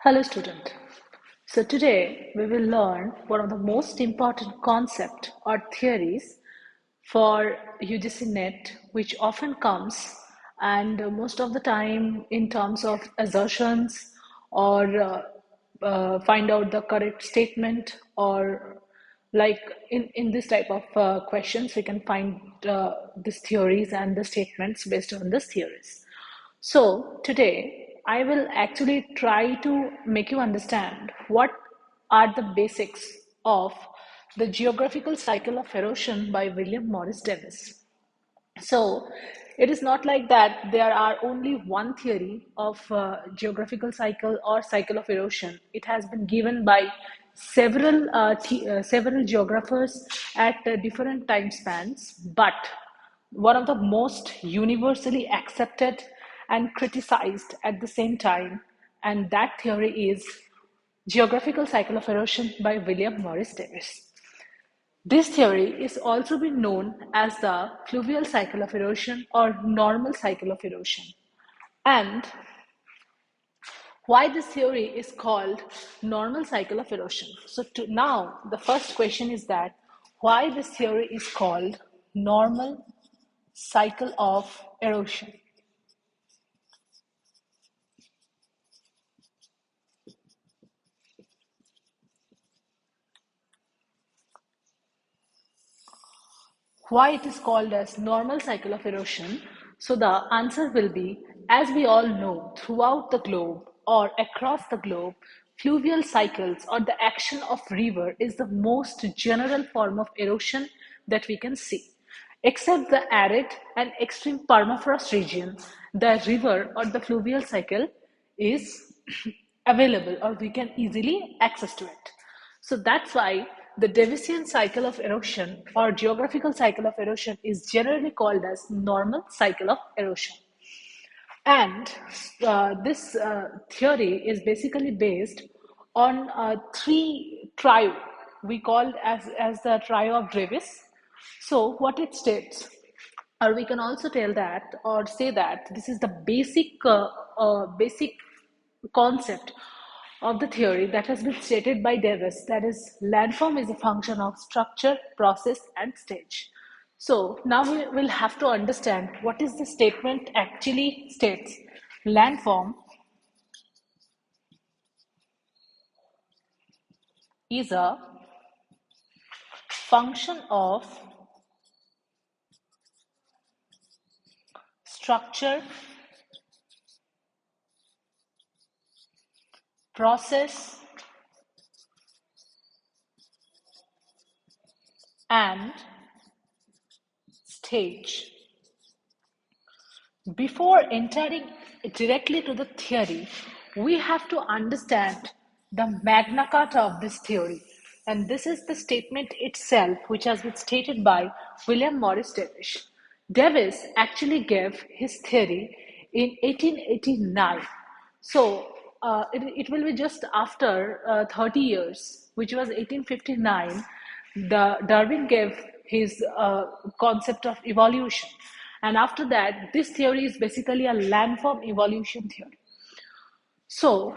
Hello student. So today we will learn one of the most important concept or theories for UGC NET which often comes and most of the time in terms of assertions or find out the correct statement or like in this type of questions we can find these theories and the statements based on these theories. So today I will actually try to make you understand what are the basics of the geographical cycle of erosion by William Morris Davis. So it is not like that there are only one theory of geographical cycle or cycle of erosion. It has been given by several geographers at different time spans, but one of the most universally accepted and criticized at the same time, and that theory is geographical cycle of erosion by William Morris Davis. This theory is also been known as the fluvial cycle of erosion or normal cycle of erosion. And why this theory is called normal cycle of erosion. So now the first question is that why this theory is called normal cycle of erosion. Why it is called as normal cycle of erosion? So the answer will be, as we all know, throughout the globe or across the globe, fluvial cycles or the action of river is the most general form of erosion that we can see. Except the arid and extreme permafrost region, the river or the fluvial cycle is available or we can easily access to it. So that's why the Davisian cycle of erosion or geographical cycle of erosion is generally called as normal cycle of erosion. And this theory is basically based on three trio we call as the trio of Davis. So what it states, or we can also tell that or say that this is the basic concept of the theory that has been stated by Davis, that is, landform is a function of structure, process, and stage. So now we will have to understand what is the statement actually states. Landform is a function of structure, process, and stage. Before entering directly to the theory, we have to understand the Magna Carta of this theory. And this is the statement itself, which has been stated by William Morris Davis. Davis actually gave his theory in 1889. So it will be just after 30 years, which was 1859, Darwin gave his concept of evolution. And after that, this theory is basically a landform evolution theory. So,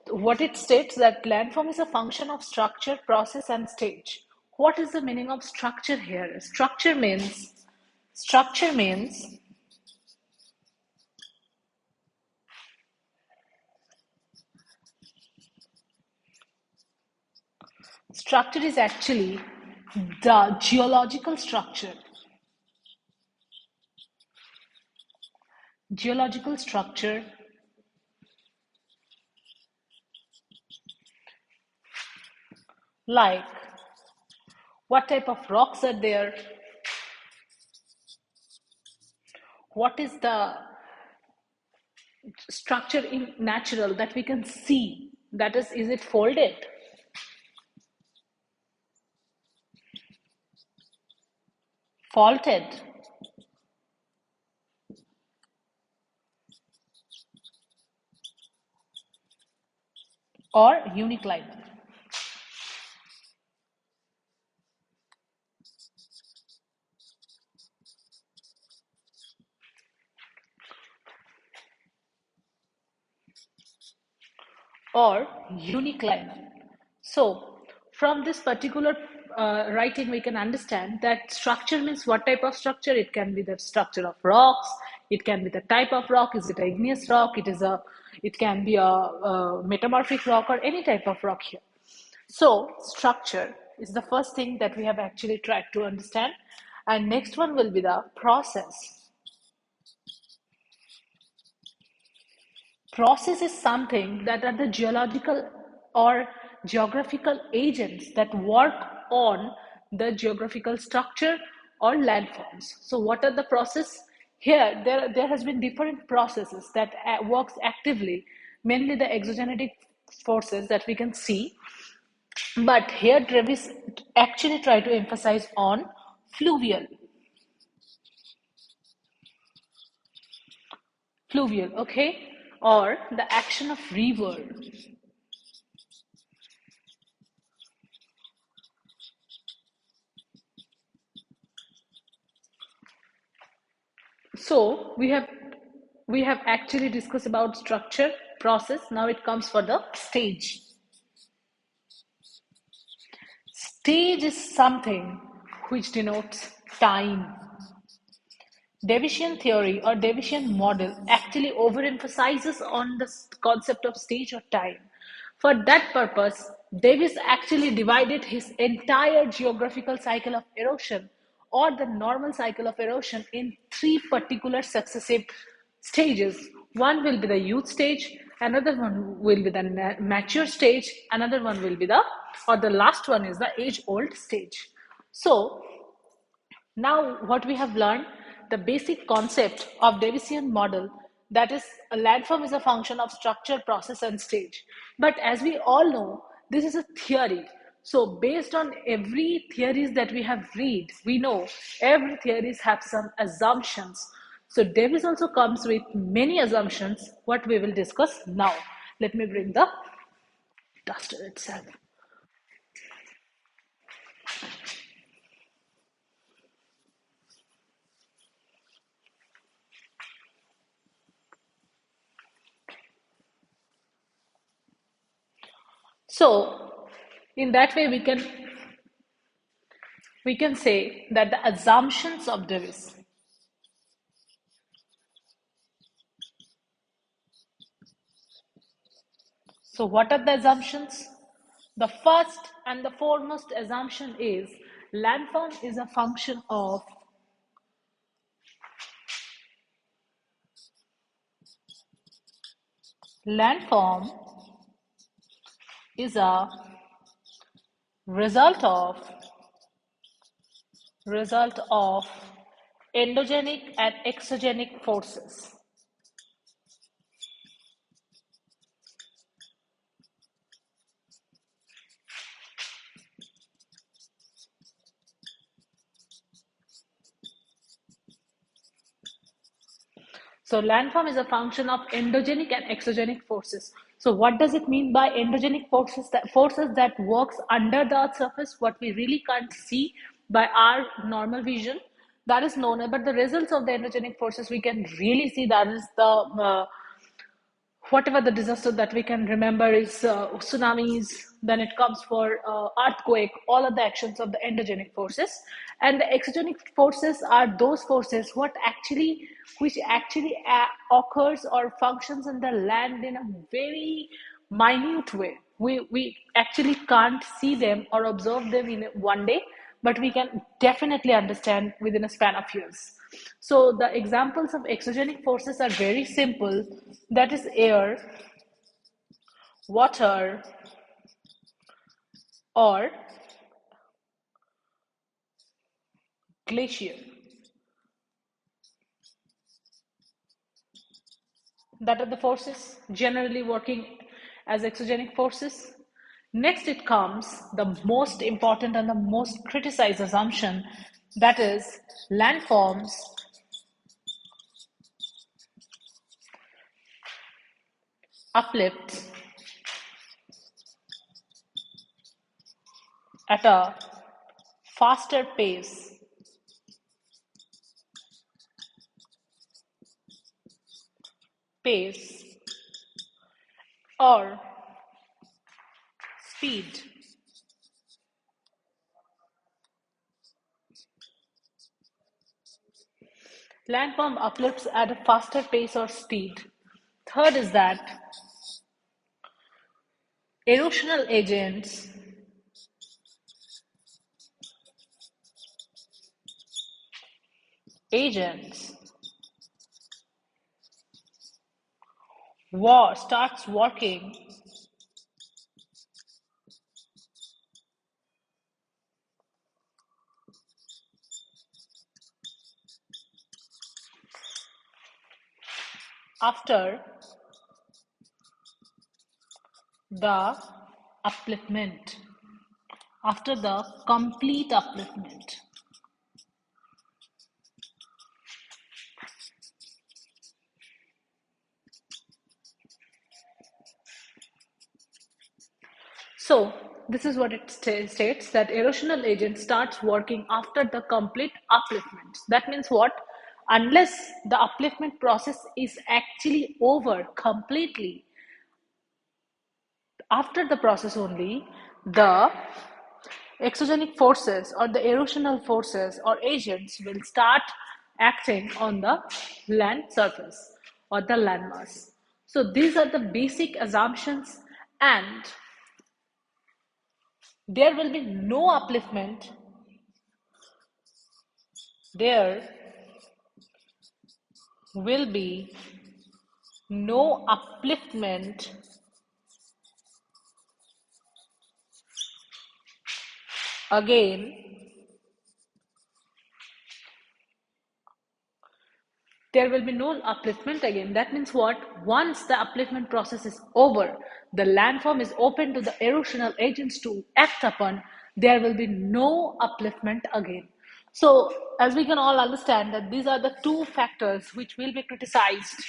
what it states that landform is a function of structure, process, and stage. What is the meaning of structure here? Structure means structure is actually the geological structure. Geological structure like what type of rocks are there, what is the structure in natural that we can see, that is it folded, faulted, or uniclinal. or uniclinal. So, from this particular writing, we can understand that structure means what type of structure. It can be the structure of rocks. It can be the type of rock. Is it an igneous rock? It can be a metamorphic rock or any type of rock here. So, structure is the first thing that we have actually tried to understand, and next one will be the process. Process is something that are the geological or geographical agents that work on the geographical structure or landforms. So what are the process? Here, there has been different processes that works actively, mainly the exogenetic forces that we can see. But here Travis actually try to emphasize on fluvial. Fluvial, okay? Or the action of river. So we have actually discussed about structure, process. Now it comes for the stage. Stage is something which denotes time. Division theory or division model actually overemphasizes on the concept of stage or time. For that purpose, Davis actually divided his entire geographical cycle of erosion or the normal cycle of erosion in three particular successive stages. One will be the youth stage, another one will be the mature stage, another one will be the last one is the age old stage. So, now, what we have learned, the basic concept of Davisian model, that is, a landform is a function of structure, process, and stage. But as we all know, this is a theory. So, based on every theories that we have read, we know every theories have some assumptions. So, Davis also comes with many assumptions. What we will discuss now. Let me bring the duster itself. So, in that way, we can say that the assumptions of Davis. So, what are the assumptions? The first and the foremost assumption is landform is a function of landform is a result of endogenic and exogenic forces. So landform is a function of endogenic and exogenic forces. So what does it mean by endogenic forces? That forces that works under the Earth's surface, what we really can't see by our normal vision, that is known. But the results of the endogenic forces we can really see. That is the whatever the disaster that we can remember is tsunamis, then it comes for earthquake, all of the actions of the endogenic forces. And the exogenic forces are those forces which actually occurs or functions in the land in a very minute way. We actually can't see them or observe them in one day, but we can definitely understand within a span of years. So the examples of exogenic forces are very simple. That is air, water, or glacier. That are the forces generally working as exogenic forces. Next, it comes the most important and the most criticized assumption, that is landforms uplift at a faster pace or speed. Landform uplifts at a faster pace or speed. Third is that erosional agents war starts working after the upliftment, after the complete upliftment. So this is what it states, that erosional agent starts working after the complete upliftment. That means what? Unless the upliftment process is actually over completely, after the process only, the exogenic forces or the erosional forces or agents will start acting on the land surface or the landmass. So these are the basic assumptions, and there will be no upliftment. There will be no upliftment again. There will be no upliftment again. That means what? Once the upliftment process is over, the landform is open to the erosional agents to act upon, there will be no upliftment again. So, as we can all understand, that these are the two factors which will be criticized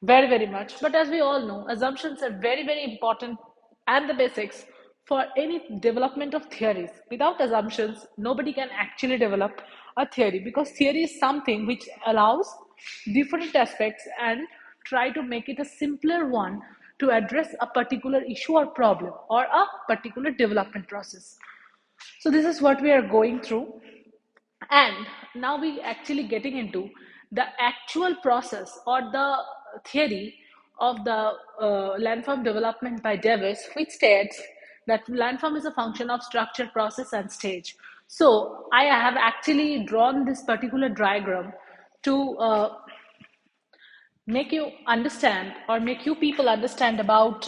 very, very much. But as we all know, assumptions are very, very important and the basics for any development of theories. Without assumptions, nobody can actually develop a theory, because theory is something which allows different aspects and try to make it a simpler one to address a particular issue or problem or a particular development process. So this is what we are going through, and now we actually getting into the actual process or the theory of the landform development by Davis, which states that landform is a function of structure, process, and stage. So I have actually drawn this particular diagram to make you understand, or make you people understand about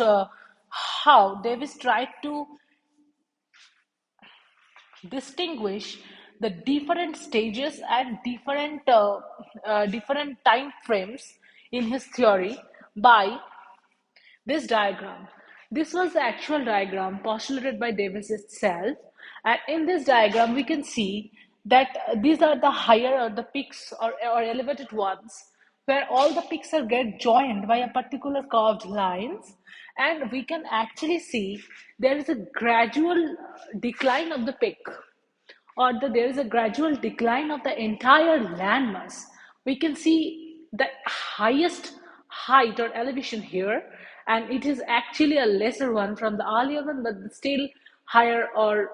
how Davis tried to distinguish the different stages and different time frames in his theory by this diagram. This was the actual diagram postulated by Davis itself, and in this diagram we can see that these are the higher, or the peaks, or elevated ones, where all the peaks are get joined by a particular curved lines, and we can actually see there is a gradual decline of the peak, or there is a gradual decline of the entire landmass. We can see the highest height or elevation here, and it is actually a lesser one from the earlier one, but still higher or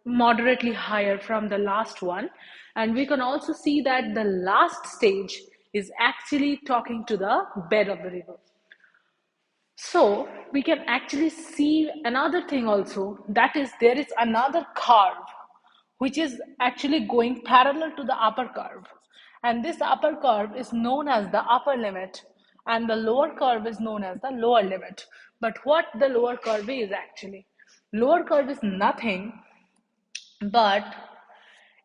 moderately higher from the last one. And we can also see that the last stage is actually talking to the bed of the river. So we can actually see another thing also, that is there is another curve which is actually going parallel to the upper curve. And this upper curve is known as the upper limit, and the lower curve is known as the lower limit. But what the lower curve is actually? Lower curve is nothing but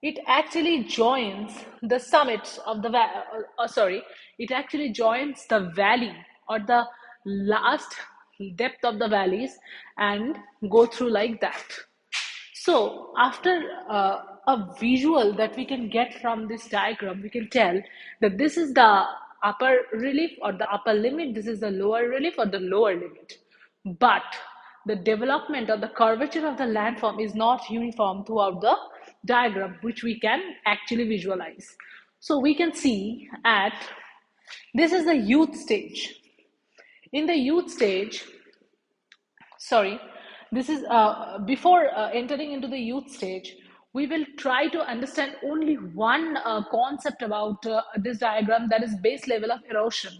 it actually joins the summits of the it actually joins the valley or the last depth of the valleys and go through like that. So after a visual that we can get from this diagram, we can tell that this is the upper relief or the upper limit, this is the lower relief or the lower limit. But the development or the curvature of the landform is not uniform throughout the diagram, which we can actually visualize. So we can see at this is the youth stage. In the youth stage, sorry, This is before entering into the youth stage, we will try to understand only one concept about this diagram, that is base level of erosion.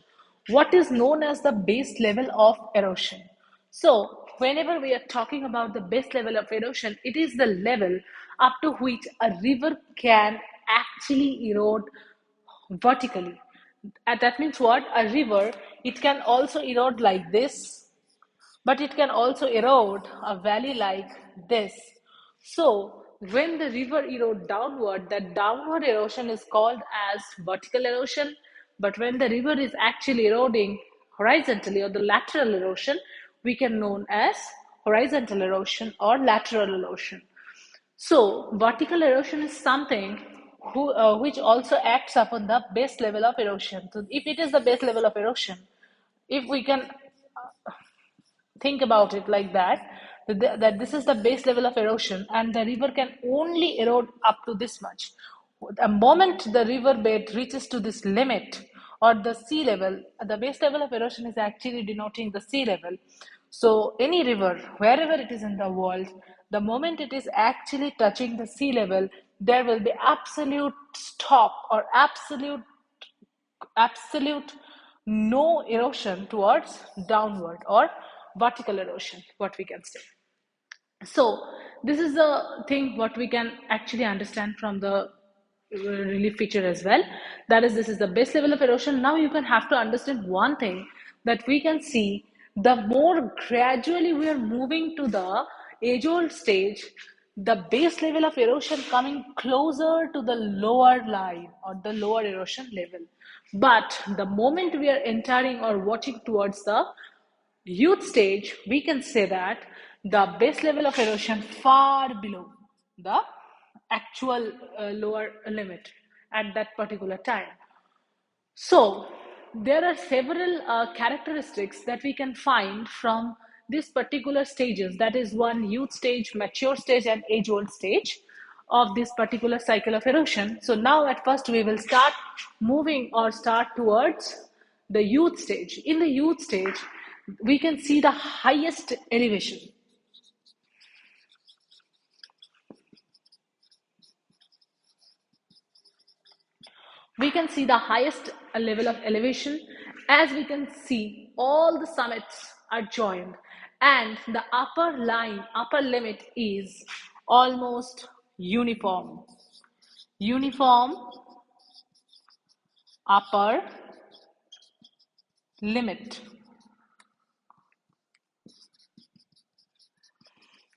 What is known as the base level of erosion? So whenever we are talking about the base level of erosion, it is the level up to which a river can actually erode vertically. And that means what? A river, it can also erode like this, but it can also erode a valley like this. So when the river erodes downward, that downward erosion is called as vertical erosion. But when the river is actually eroding horizontally, or the lateral erosion, we can known as horizontal erosion or lateral erosion. So vertical erosion is something which also acts upon the base level of erosion. So if it is the base level of erosion, if we can think about it like that, that this is the base level of erosion and the river can only erode up to this much. The moment the river bed reaches to this limit or the sea level, the base level of erosion is actually denoting the sea level. So any river, wherever it is in the world, the moment it is actually touching the sea level, there will be absolute stop or absolute no erosion towards downward or vertical erosion, what we can say. So this is the thing what we can actually understand from the relief feature as well. That is, this is the base level of erosion. Now you can have to understand one thing, that we can see the more gradually we are moving to the age old stage, the base level of erosion coming closer to the lower line or the lower erosion level. But the moment we are entering or watching towards the youth stage, we can say that the base level of erosion far below the actual lower limit at that particular time. So there are several characteristics that we can find from these particular stages. That is one, youth stage, mature stage, and age-old stage of this particular cycle of erosion. So now at first we will start moving or start towards the youth stage. In the youth stage, we can see the highest elevation. We can see the highest level of elevation, as we can see all the summits are joined, and the upper limit is almost uniform upper limit.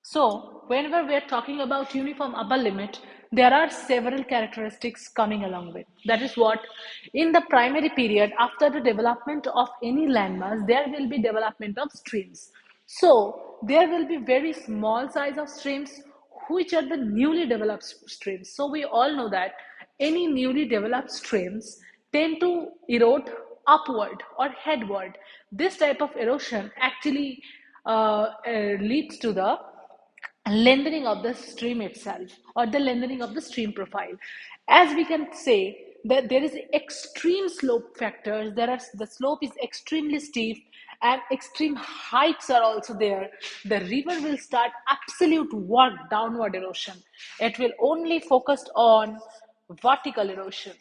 So whenever we are talking about uniform upper limit, there are several characteristics coming along with. That is what, in the primary period, after the development of any landmass, there will be development of streams. So there will be very small size of streams, which are the newly developed streams. So we all know that any newly developed streams tend to erode upward or headward. This type of erosion actually leads to the lengthening of the stream itself or the lengthening of the stream profile. As we can say that there is extreme slope factors, there are, the slope is extremely steep and extreme heights are also there, the river will start absolute downward erosion. It will only focus on vertical erosion.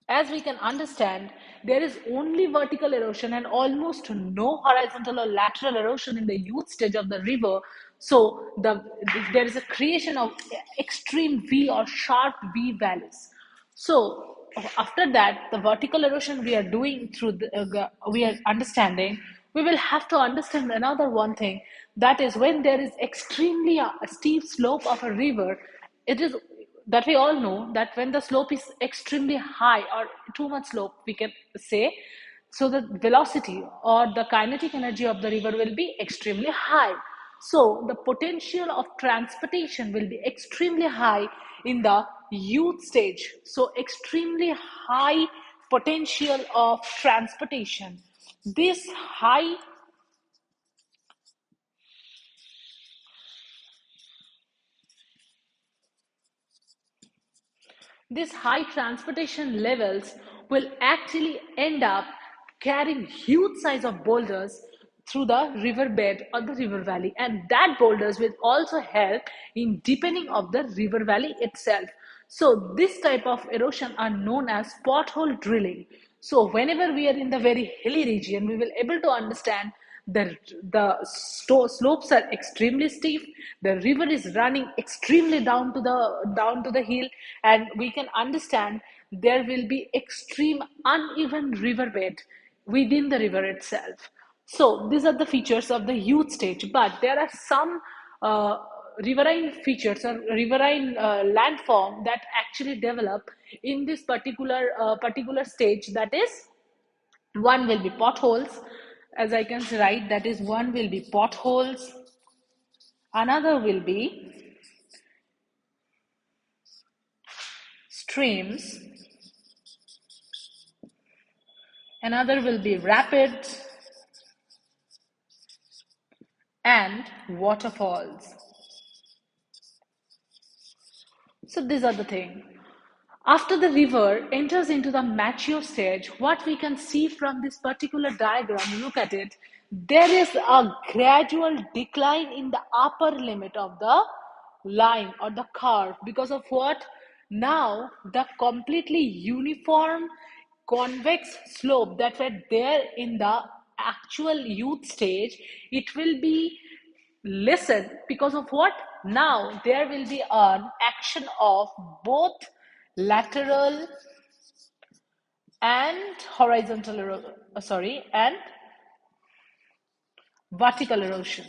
As we can understand, there is only vertical erosion and almost no horizontal or lateral erosion in the youth stage of the river. So there is a creation of extreme V or sharp V valleys. So after that, the vertical erosion we are doing through we are understanding, we will have to understand another one thing, that is when there is extremely a steep slope of a river, it is that we all know that when the slope is extremely high or too much slope, we can say, so the velocity or the kinetic energy of the river will be extremely high. So the potential of transportation will be extremely high in the youth stage. So extremely high potential of transportation. This high These high transportation levels will actually end up carrying huge size of boulders, through the riverbed or the river valley, and that boulders will also help in deepening of the river valley itself. So this type of erosion are known as pothole drilling. So whenever we are in the very hilly region, we will able to understand the slopes are extremely steep, the river is running extremely down to the hill, and we can understand there will be extreme uneven riverbed within the river itself. So these are the features of the youth stage, but there are some uh, riverine features or riverine landform that actually develop in this particular stage. That is, one will be potholes, as I can write. That is, one will be potholes, another will be streams, another will be rapids, and waterfalls. So these are the thing. After the river enters into the mature stage, what we can see from this particular diagram, look at it, there is a gradual decline in the upper limit of the line or the curve. Because of what? Now the completely uniform convex slope that were there in the actual youth stage, it will be lessened. Because of what? Now there will be an action of both lateral and and vertical erosion.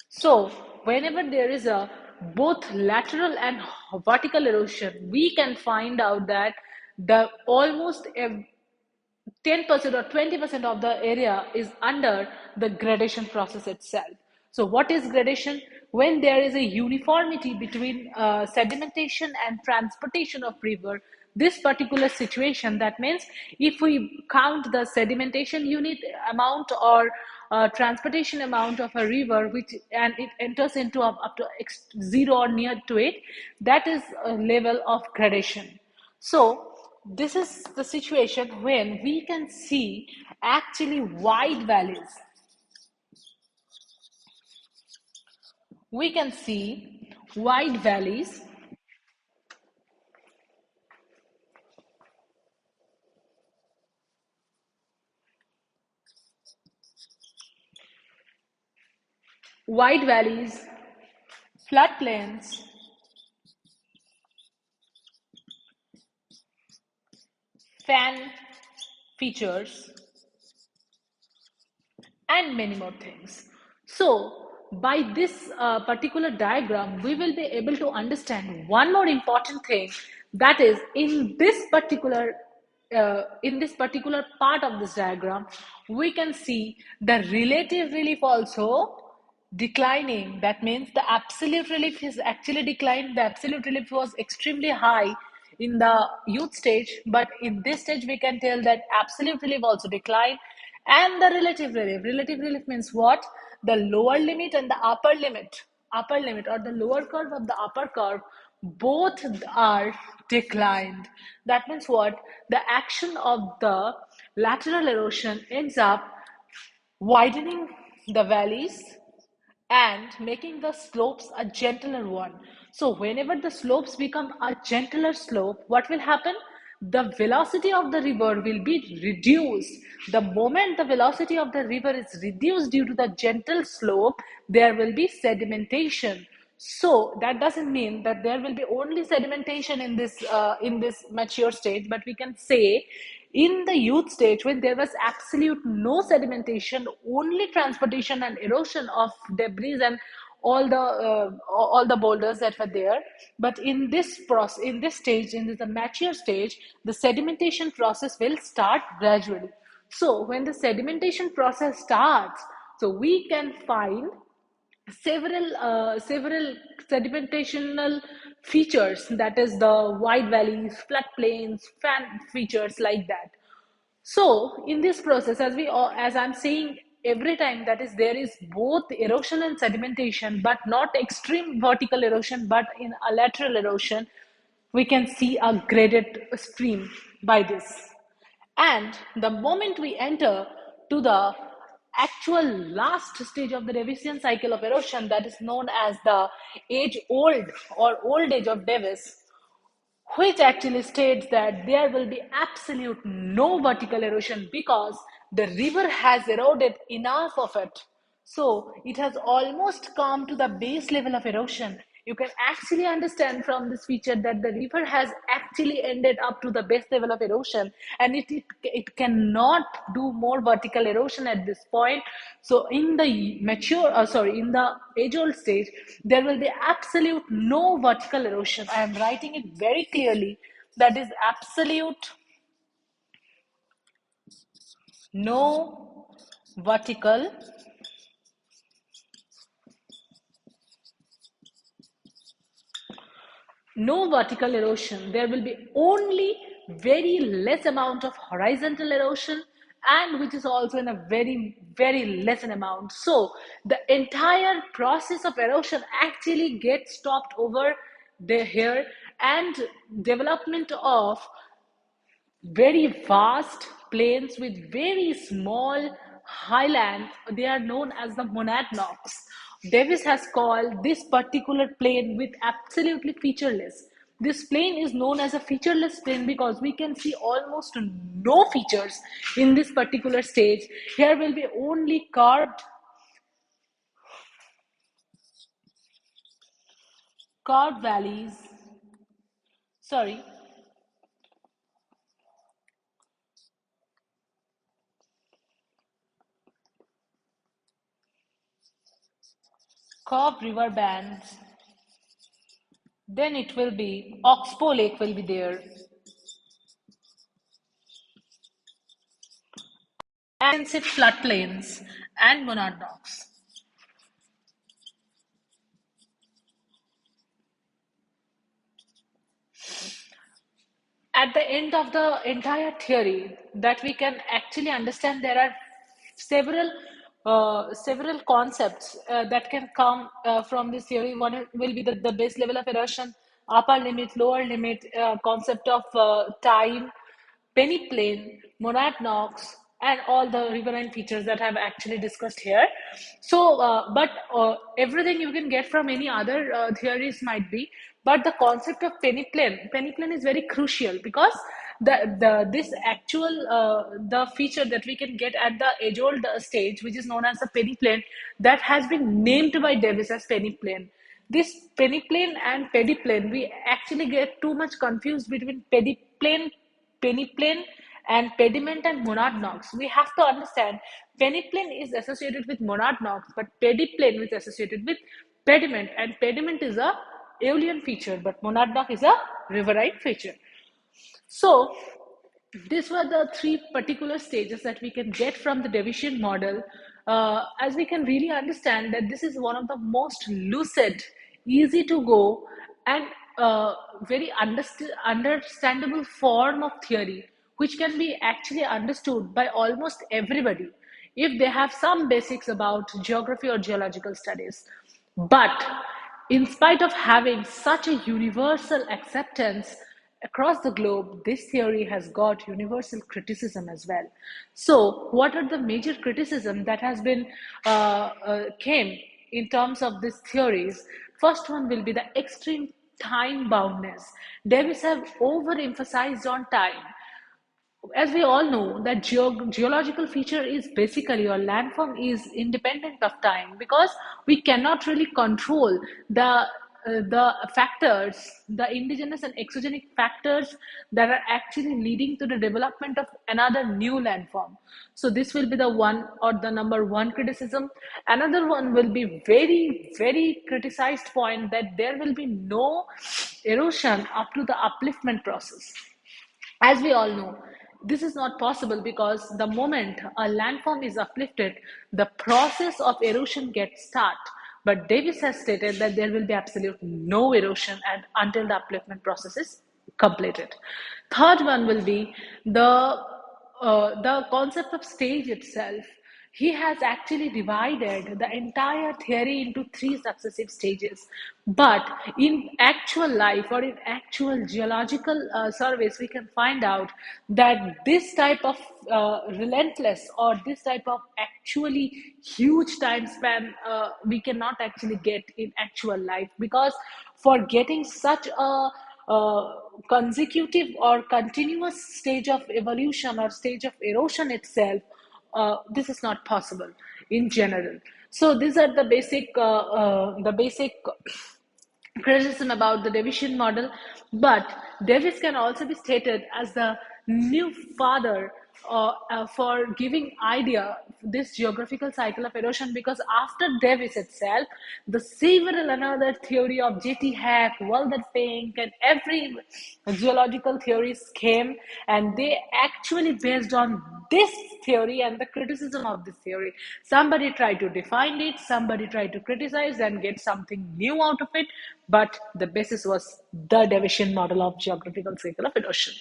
So whenever there is a both lateral and vertical erosion, we can find out that the almost 10% or 20% of the area is under the gradation process itself. So what is gradation? When there is a uniformity between sedimentation and transportation of river, this particular situation, that means if we count the sedimentation unit amount or transportation amount of a river, which and it enters into up to zero or near to it, that is a level of gradation. So this is the situation when we can see actually wide valleys. We can see wide valleys, wide valleys, floodplains, fan features, and many more things. So, by this particular diagram, we will be able to understand one more important thing, that is, in this particular part of this diagram, we can see the relative relief also declining. That means the absolute relief is actually declined. The absolute relief was extremely high in the youth stage, but in this stage we can tell that absolute relief also declined, and the relative relief means what? The lower limit and the upper limit or the lower curve of the upper curve, both are declined. That means what? The action of the lateral erosion ends up widening the valleys and making the slopes a gentler one. So whenever the slopes become a gentler slope, what will happen? The velocity of the river will be reduced. The moment the velocity of the river is reduced due to the gentle slope, there will be sedimentation. So that doesn't mean that there will be only sedimentation in this mature stage, but we can say in the youth stage, when there was absolute no sedimentation, only transportation and erosion of debris and all the boulders that were there. But in this process, in this stage, in the mature stage, the sedimentation process will start gradually. So when the sedimentation process starts, so we can find several sedimentational features, that is the wide valleys, floodplains, fan features, like that. So in this process, as I'm saying every time, that is, there is both erosion and sedimentation, but not extreme vertical erosion, but in a lateral erosion we can see a graded stream by this. And the moment we enter to the actual last stage of the revision cycle of erosion, that is known as the age old or old age of Davis, which actually states that there will be absolute no vertical erosion because the river has eroded enough of it. So it has almost come to the base level of erosion. You can actually understand from this feature that the river has actually ended up to the base level of erosion, and it cannot do more vertical erosion at this point. So in the in the age old stage, there will be absolute no vertical erosion. I am writing it very clearly. That is absolute no vertical no vertical erosion. There will be only very less amount of horizontal erosion, and which is also in a very less an amount. So the entire process of erosion actually gets stopped over the here, and development of very vast plains with very small highland. They are known as the monadnocks. Davis has called this particular plain with absolutely featureless. This plain is known as a featureless plain because we can see almost no features in this particular stage. Here will be only carved valleys. Sorry, carved river bands. Then it will be Oxbow Lake will be there. Extensive floodplains and monadnocks. At the end of the entire theory, that we can actually understand, there are several several concepts that can come from this theory. One will be the base level of erosion, upper limit, lower limit, concept of time, penny plane, monadnocks, and all the riverine features that I've actually discussed here. So, but everything you can get from any other theories might be, but the concept of penny plane is very crucial because the this actual the feature that we can get at the age old stage, which is known as the penny plane, that has been named by Davis as penny plane. This peneplain and pediplain, we actually get too much confused between peneplain, and pediment and monadnocks. We have to understand peneplain is associated with monadnocks, but pediplain is associated with pediment, and pediment is a aeolian feature, but monadnock is a riverine feature. So these were the three particular stages that we can get from the division model, as we can really understand that this is one of the most lucid, easy to go, and very understandable form of theory, which can be actually understood by almost everybody if they have some basics about geography or geological studies. But in spite of having such a universal acceptance across the globe, this theory has got universal criticism as well. So, what are the major criticism that has been came in terms of these theories? First one will be the extreme time boundness. Davis have overemphasized on time. As we all know that geological feature is basically, or landform is independent of time, because we cannot really control the factors, the indigenous and exogenic factors that are actually leading to the development of another new landform. So this will be the one, or the number one criticism. Another one will be very criticized point, that there will be no erosion up to the upliftment process. As we all know, this is not possible because the moment a landform is uplifted, the process of erosion gets start. But Davis has stated that there will be absolute no erosion until the upliftment process is completed. Third one will be the concept of stage itself. he has actually divided the entire theory into three successive stages. But in actual life or in actual geological surveys, we can find out that this type of relentless or this type of actually huge time span we cannot actually get in actual life, because for getting such a consecutive or continuous stage of evolution or stage of erosion itself, this is not possible in general. So these are the basic criticism about the Davishian model. But Davis can also be stated as the new father for giving idea this geographical cycle of erosion, because after Davis itself, the several another theory of J.T. Hack, Walter Fink, and every geological theories came, and they actually based on this theory and the criticism of this theory. Somebody tried to define it, somebody tried to criticize and get something new out of it, but the basis was the Davishian model of geographical cycle of erosion.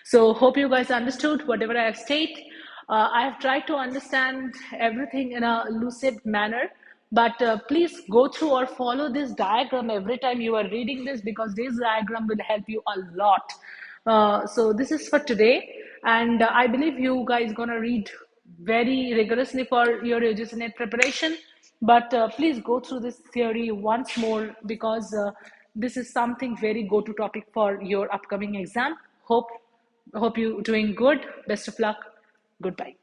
So hope you guys understood whatever I have stated. I have tried to understand everything in a lucid manner, but please go through or follow this diagram every time you are reading this, because this diagram will help you a lot. So this is for today, and I believe you guys gonna read very rigorously for your UGC NET preparation. But please go through this theory once more, because this is something very go-to topic for your upcoming exam. Hope you doing good. Best of luck. Goodbye.